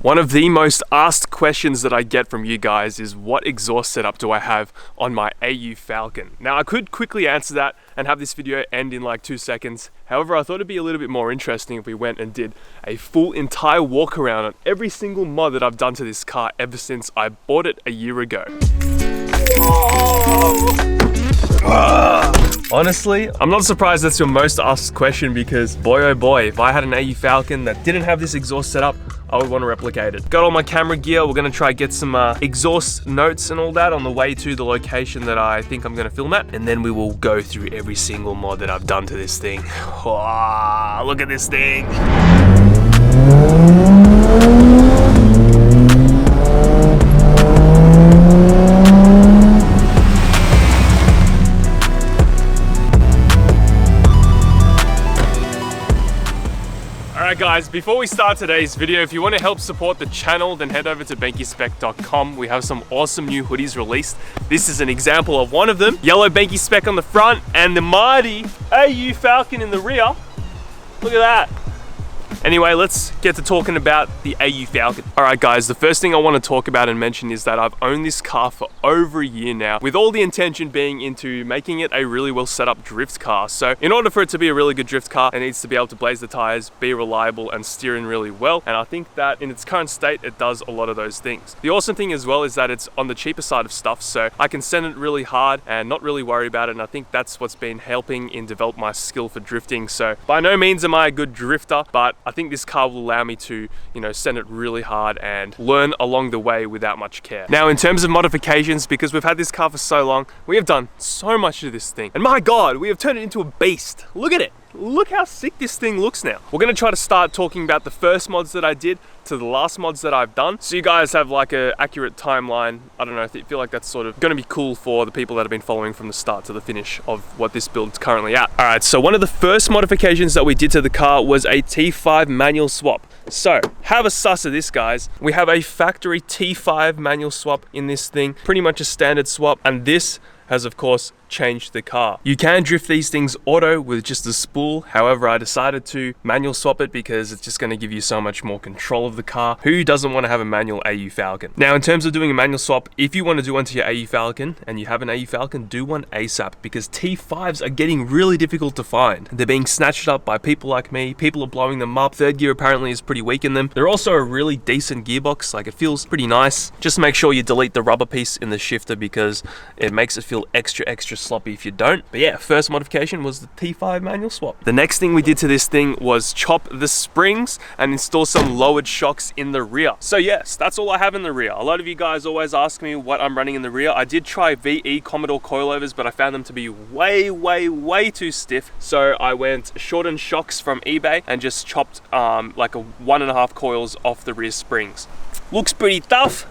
One of the most asked questions that I get from you guys is what exhaust setup do I have on my AU Falcon? Now I could quickly answer that and have this video end in like 2 seconds. However, I thought it'd be a little bit more interesting if we went and did a full entire walk around on every single mod that I've done to this car ever since I bought it a year ago. Honestly, I'm not surprised that's your most asked question because boy oh boy, if I had an AU Falcon that didn't have this exhaust setup, I would want to replicate it. Got all my camera gear. We're gonna try get some exhaust notes and all that on the way to the location that I think I'm gonna film at, and then we will go through every single mod that I've done to this thing. Oh, look at this thing. Alright guys, before we start today's video, if you want to help support the channel, then head over to bankyspec.com. We have some awesome new hoodies released. This is an example of one of them. Yellow Banky Spec on the front and the mighty AU Falcon in the rear. Look at that. Anyway, let's get to talking about the AU Falcon. Alright guys, the first thing I want to talk about and mention is that I've owned this car for over a year now, with all the intention being into making it a really well set up drift car. So in order for it to be a really good drift car, it needs to be able to blaze the tires, be reliable and steer in really well. And I think that in its current state, it does a lot of those things. The awesome thing as well is that it's on the cheaper side of stuff, so I can send it really hard and not really worry about it. And I think that's what's been helping in develop my skill for drifting. So by no means am I a good drifter, but I think this car will allow me to, send it really hard and learn along the way without much care. Now, in terms of modifications, because we've had this car for so long, we have done so much to this thing. And my God, we have turned it into a beast. Look at it. Look how sick this thing looks now. We're gonna try to start talking about the first mods that I did to the last mods that I've done, so you guys have like an accurate timeline. I don't know, I feel like that's sort of gonna be cool for the people that have been following from the start to the finish of what this build's currently at. All right, so one of the first modifications that we did to the car was a T5 manual swap. So have a suss of this, guys. We have a factory T5 manual swap in this thing, pretty much a standard swap, and this has of course changed the car. You can drift these things auto with just a spool. However, I decided to manual swap it because it's just going to give you so much more control of the car. Who doesn't want to have a manual AU Falcon? Now, in terms of doing a manual swap, if you want to do one to your AU Falcon and you have an AU Falcon, do one ASAP because T5s are getting really difficult to find. They're being snatched up by people like me. People are blowing them up. Third gear apparently is pretty weak in them. They're also a really decent gearbox. Like, it feels pretty nice. Just make sure you delete the rubber piece in the shifter because it makes it feel extra sloppy if you don't. But yeah, first modification was the T5 manual swap. The next thing we did to this thing was chop the springs and install some lowered shocks in the rear. So yes, that's all I have in the rear. A lot of you guys always ask me what I'm running in the rear. I did try VE Commodore coilovers, but I found them to be way too stiff. So I went shortened shocks from eBay and just chopped like a 1.5 coils off the rear springs. Looks pretty tough.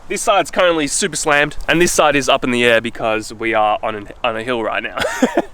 This side's currently super slammed, and this side is up in the air because we are on a hill right now.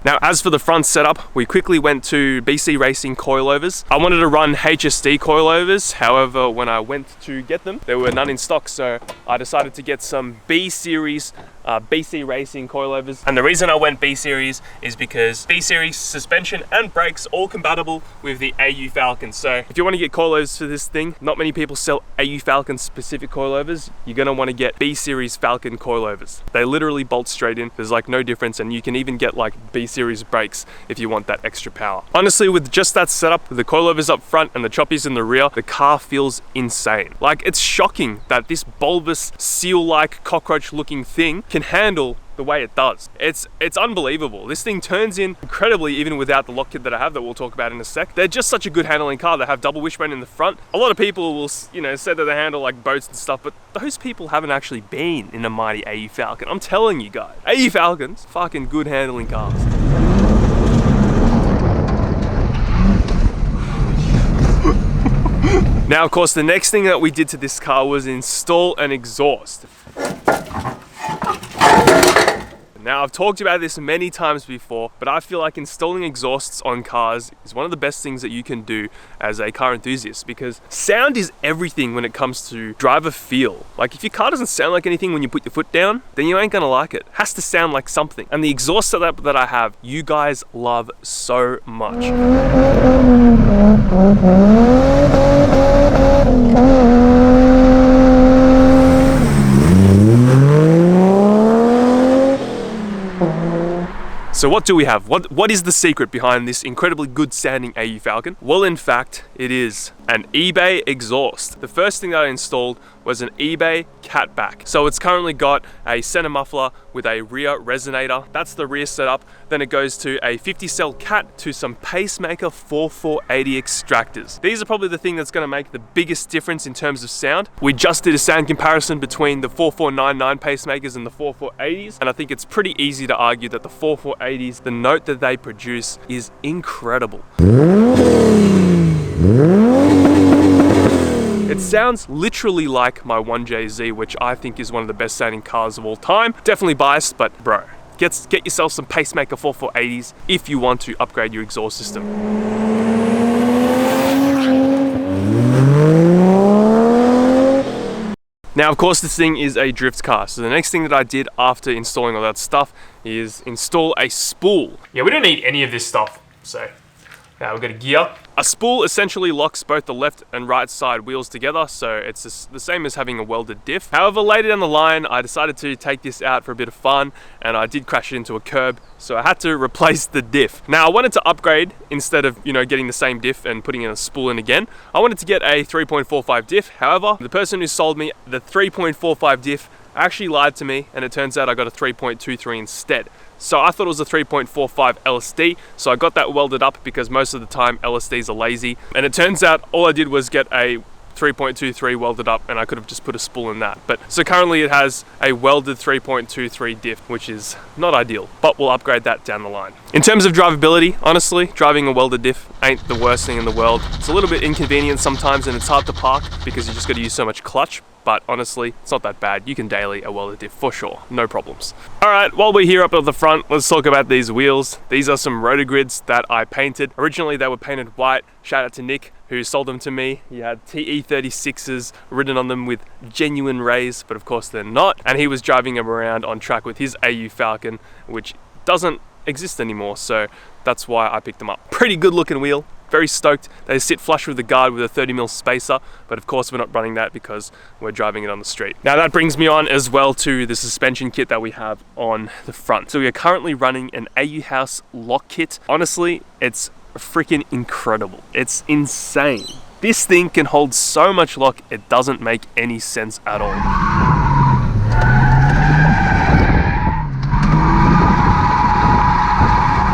Now, as for the front setup, we quickly went to BC Racing coilovers. I wanted to run HSD coilovers, however, when I went to get them, there were none in stock, so I decided to get some B-Series BC Racing coilovers. And the reason I went B-Series is because B-Series suspension and brakes all compatible with the AU Falcon. So if you want to get coilovers for this thing, not many people sell AU Falcon specific coilovers. You're going to want to get B-Series Falcon coilovers. They literally bolt straight in. There's like no difference, and you can even get like B-Series brakes if you want that extra power. Honestly, with just that setup, with the coilovers up front and the choppies in the rear, the car feels insane. Like, it's shocking that this bulbous seal-like cockroach looking thing can handle the way it does. It's unbelievable. This thing turns in incredibly even without the lock kit that I have that we'll talk about in a sec. They're just such a good handling car. They have double wishbone in the front. A lot of people will, say that they handle like boats and stuff, but those people haven't actually been in a mighty AU Falcon. I'm telling you guys, AU Falcons, fucking good handling cars. Now, of course, the next thing that we did to this car was install an exhaust. Now, I've talked about this many times before, but I feel like installing exhausts on cars is one of the best things that you can do as a car enthusiast, because sound is everything when it comes to driver feel. Like, if your car doesn't sound like anything when you put your foot down, then you ain't gonna like it. It has to sound like something. And the exhaust setup that I have, you guys love so much. So what do we have? What is the secret behind this incredibly good sounding AU Falcon? Well, in fact, it is an eBay exhaust. The first thing that I installed was an eBay catback. So it's currently got a center muffler with a rear resonator. That's the rear setup. Then it goes to a 50 cell cat to some pacemaker 4480 extractors. These are probably the thing that's gonna make the biggest difference in terms of sound. We just did a sound comparison between the 4499 pacemakers and the 4480s, and I think it's pretty easy to argue that the 4480s, the note that they produce is incredible. It sounds literally like my 1JZ, which I think is one of the best sounding cars of all time. Definitely biased, but bro, get yourself some pacemaker 4480s if you want to upgrade your exhaust system. Now, of course, this thing is a drift car. So the next thing that I did after installing all that stuff is install a spool. Yeah, we don't need any of this stuff, so now we've got a gear. A spool essentially locks both the left and right side wheels together, so it's the same as having a welded diff. However, later down the line, I decided to take this out for a bit of fun, and I did crash it into a curb, so I had to replace the diff. Now, I wanted to upgrade instead of, getting the same diff and putting in a spool in again. I wanted to get a 3.45 diff. However, the person who sold me the 3.45 diff actually lied to me, and it turns out I got a 3.23 instead. So I thought it was a 3.45 LSD, so I got that welded up because most of the time LSDs are lazy. And it turns out all I did was get a 3.23 welded up, and I could have just put a spool in that. But so currently it has a welded 3.23 diff, which is not ideal, but we'll upgrade that down the line. In terms of drivability, honestly, driving a welded diff ain't the worst thing in the world. It's a little bit inconvenient sometimes, and it's hard to park because you just got to use so much clutch. But honestly, it's not that bad. You can daily a welded diff for sure, no problems. All right, while we're here up at the front, let's talk about these wheels. These are some rotor grids that I painted. Originally, they were painted white. Shout out to Nick, who sold them to me. He had TE36s written on them with genuine rays, but of course they're not. And he was driving them around on track with his AU Falcon, which doesn't exist anymore. So that's why I picked them up. Pretty good looking wheel. Very stoked. They sit flush with the guard with a 30mm spacer, but of course we're not running that because we're driving it on the street. Now that brings me on as well to the suspension kit that we have on the front. So we are currently running an AU House lock kit. Honestly, it's freaking incredible. It's insane. This thing can hold so much lock, it doesn't make any sense at all.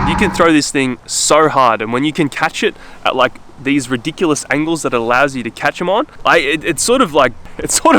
You can throw this thing so hard, and when you can catch it at like these ridiculous angles that it allows you to catch them on, it sort of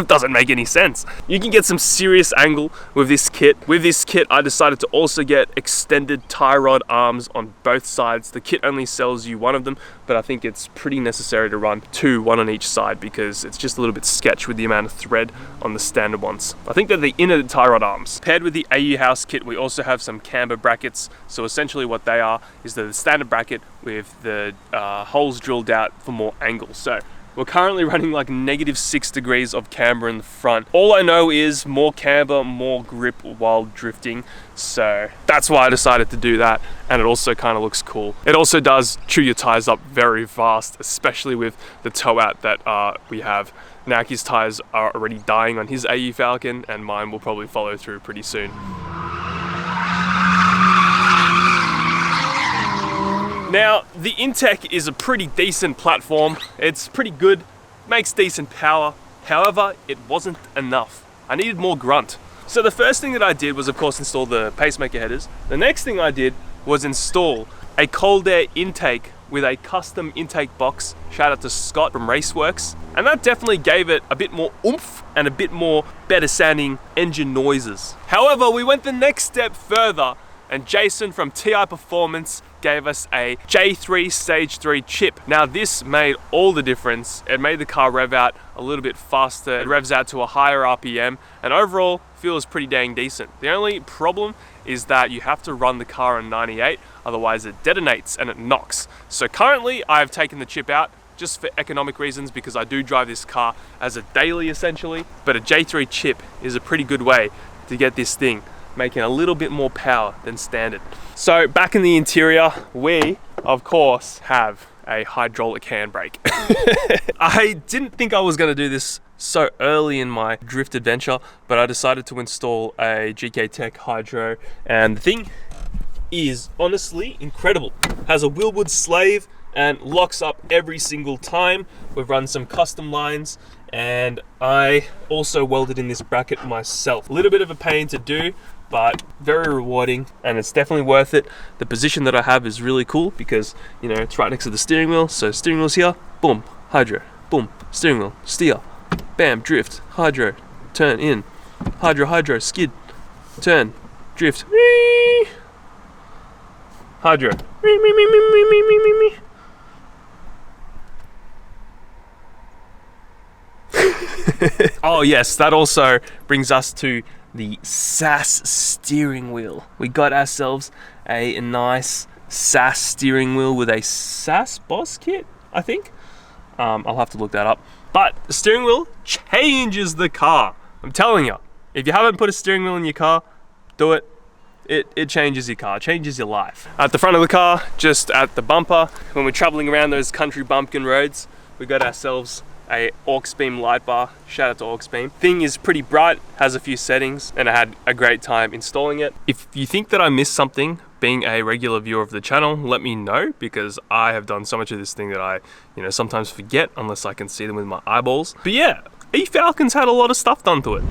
doesn't make any sense. You can get some serious angle with this kit. With this kit, I decided to also get extended tie rod arms on both sides. The kit only sells you one of them, but I think it's pretty necessary to run two, one on each side, because it's just a little bit sketch with the amount of thread on the standard ones. I think they're the inner tie rod arms. Paired with the AU House kit, we also have some camber brackets. So essentially what they are is the standard bracket with the holes drilled out for more angle. So we're currently running like -6 degrees of camber in the front. All I know is more camber, more grip while drifting. So that's why I decided to do that. And it also kind of looks cool. It also does chew your tires up very fast, especially with the toe out that we have. Naki's tires are already dying on his AU Falcon, and mine will probably follow through pretty soon. Now, the Intech is a pretty decent platform. It's pretty good, makes decent power. However, it wasn't enough. I needed more grunt. So the first thing that I did was, of course, install the pacemaker headers. The next thing I did was install a cold air intake with a custom intake box. Shout out to Scott from Raceworks. And that definitely gave it a bit more oomph and a bit more better sounding engine noises. However, we went the next step further, and Jason from TI Performance gave us a J3 Stage 3 chip. Now this made all the difference. It made the car rev out a little bit faster. It revs out to a higher RPM, and overall feels pretty dang decent. The only problem is that you have to run the car on 98, otherwise it detonates and it knocks. So currently I've taken the chip out just for economic reasons, because I do drive this car as a daily essentially, but a J3 chip is a pretty good way to get this thing making a little bit more power than standard. So back in the interior, we of course have a hydraulic handbrake. I didn't think I was going to do this so early in my drift adventure, but I decided to install a GK Tech Hydro, and the thing is honestly incredible. Has a Wilwood slave and locks up every single time. We've run some custom lines, and I also welded in this bracket myself. A little bit of a pain to do, but very rewarding, and it's definitely worth it. The position that I have is really cool because, you know, it's right next to the steering wheel. So steering wheel's here, boom, hydro, boom, steering wheel, steer, bam, drift, hydro, turn in, hydro, hydro, skid, turn, drift, whee, hydro, whee, wee, wee, wee, wee, wee, wee, wee. Oh yes, that also brings us to the Sas Steering Wheel. We got ourselves a nice Sas steering wheel with a Sas Boss kit, I think. I'll have to look that up. But the steering wheel changes the car. I'm telling you, if you haven't put a steering wheel in your car, do it. It changes your car, changes your life. At the front of the car, just at the bumper, when we're traveling around those country bumpkin roads, we got ourselves a Aux Beam Light Bar. Shout out to Aux Beam. Thing is pretty bright, has a few settings, and I had a great time installing it. If you think that I missed something, being a regular viewer of the channel, let me know, because I have done so much of this thing that I, sometimes forget unless I can see them with my eyeballs. But yeah, Falcon's had a lot of stuff done to it.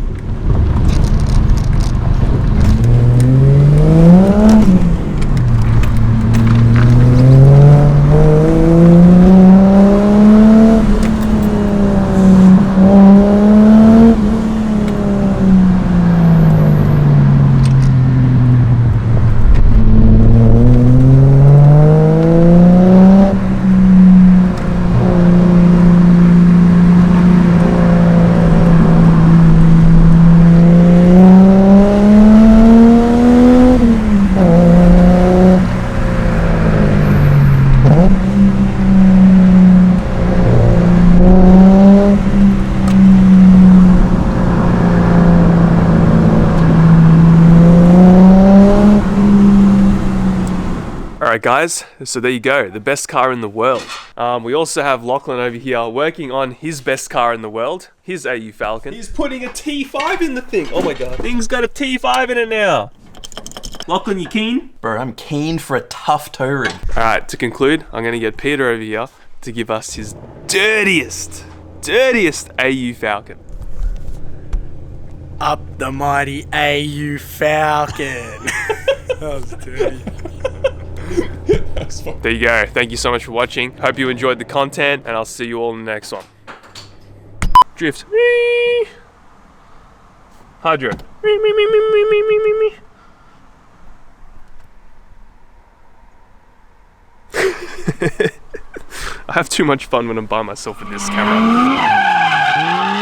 Alright guys, so there you go, the best car in the world. We also have Lachlan over here working on his best car in the world, his AU Falcon. He's putting a T5 in the thing. Oh my god, thing's got a T5 in it now. Lachlan, you keen? Bro, I'm keen for a tough tow rig. Alright, to conclude, I'm gonna get Peter over here to give us his dirtiest AU Falcon. Up the mighty AU Falcon. That was dirty. There you go. Thank you so much for watching. Hope you enjoyed the content, and I'll see you all in the next one. Drift. Whee! Hydro. Whee, wee, wee, wee, wee, wee, wee, wee. I have too much fun when I'm by myself with this camera.